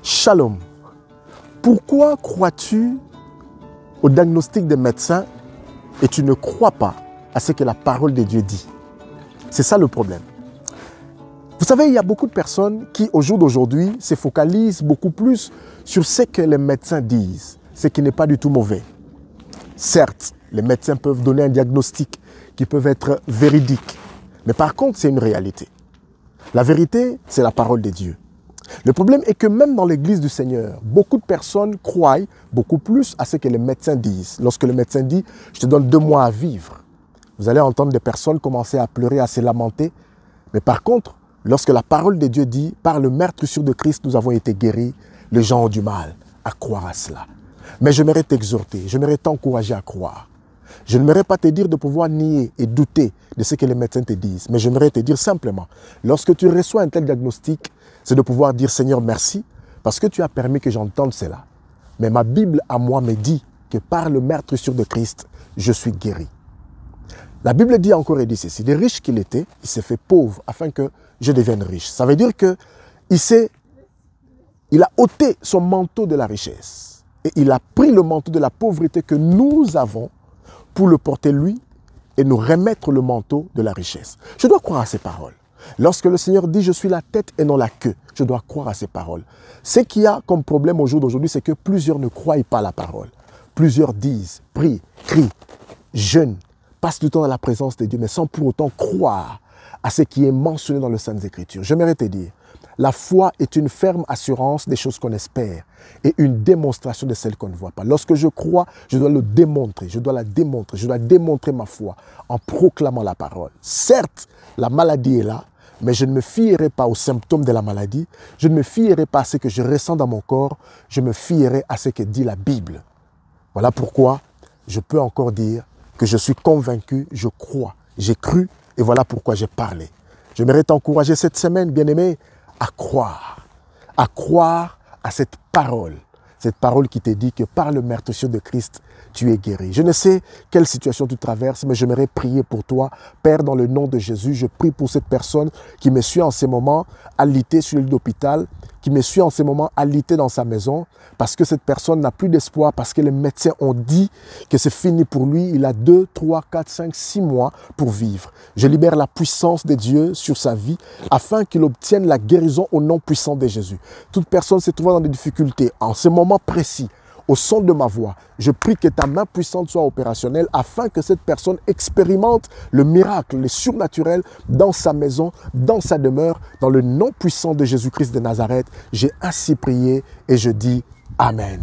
Shalom. Pourquoi crois-tu au diagnostic des médecins et tu ne crois pas à ce que la parole de Dieu dit? C'est ça le problème. Vous savez, il y a beaucoup de personnes qui, au jour d'aujourd'hui, se focalisent beaucoup plus sur ce que les médecins disent, ce qui n'est pas du tout mauvais. Certes, les médecins peuvent donner un diagnostic qui peut être véridique, mais par contre, c'est une réalité. La vérité, c'est la parole de Dieu. Le problème est que même dans l'église du Seigneur, beaucoup de personnes croient beaucoup plus à ce que les médecins disent. Lorsque le médecin dit « je te donne 2 mois à vivre », vous allez entendre des personnes commencer à pleurer, à se lamenter. Mais par contre, lorsque la parole de Dieu dit « par le meurtrissure de Christ, nous avons été guéris », les gens ont du mal à croire à cela. Mais j'aimerais t'exhorter, j'aimerais t'encourager à croire. Je n'aimerais pas te dire de pouvoir nier et douter de ce que les médecins te disent, mais j'aimerais te dire simplement, lorsque tu reçois un tel diagnostic, c'est de pouvoir dire « Seigneur, merci, parce que tu as permis que j'entende cela. Mais ma Bible à moi me dit que par le meurtrissure de Christ, je suis guéri. » La Bible dit encore et dit ceci, « Des riches qu'il était, il s'est fait pauvre afin que je devienne riche. » Ça veut dire qu'il a ôté son manteau de la richesse et il a pris le manteau de la pauvreté que nous avons pour le porter lui et nous remettre le manteau de la richesse. Je dois croire à ces paroles. Lorsque le Seigneur dit « je suis la tête et non la queue », je dois croire à ces paroles. Ce qu'il y a comme problème au jour d'aujourd'hui, c'est que plusieurs ne croient pas à la parole. Plusieurs disent, prient, crient, jeûnent, passent du temps dans la présence de Dieu, mais sans pour autant croire à ce qui est mentionné dans les Saintes Écritures. J'aimerais te dire, la foi est une ferme assurance des choses qu'on espère et une démonstration de celles qu'on ne voit pas. Lorsque je crois, je dois le démontrer, je dois la démontrer, je dois démontrer ma foi en proclamant la parole. Certes, la maladie est là, mais je ne me fierai pas aux symptômes de la maladie, je ne me fierai pas à ce que je ressens dans mon corps, je me fierai à ce que dit la Bible. Voilà pourquoi je peux encore dire que je suis convaincu, je crois, j'ai cru et voilà pourquoi j'ai parlé. J'aimerais t'encourager cette semaine, bien-aimé, à croire à cette parole qui te dit que par le meurtrissure de Christ, tu es guéri. Je ne sais quelle situation tu traverses, mais j'aimerais prier pour toi. Père, dans le nom de Jésus, je prie pour cette personne qui me suit en ce moment, alitée sur le lit d'hôpital, qui me suit en ce moment alitée dans sa maison, parce que cette personne n'a plus d'espoir, parce que les médecins ont dit que c'est fini pour lui. Il a 2, 3, 4, 5, 6 mois pour vivre. Je libère la puissance de Dieu sur sa vie, afin qu'il obtienne la guérison au nom puissant de Jésus. Toute personne se trouvant dans des difficultés, en ce moment précis, au son de ma voix, je prie que ta main puissante soit opérationnelle afin que cette personne expérimente le miracle, le surnaturel dans sa maison, dans sa demeure, dans le nom puissant de Jésus-Christ de Nazareth. J'ai ainsi prié et je dis Amen.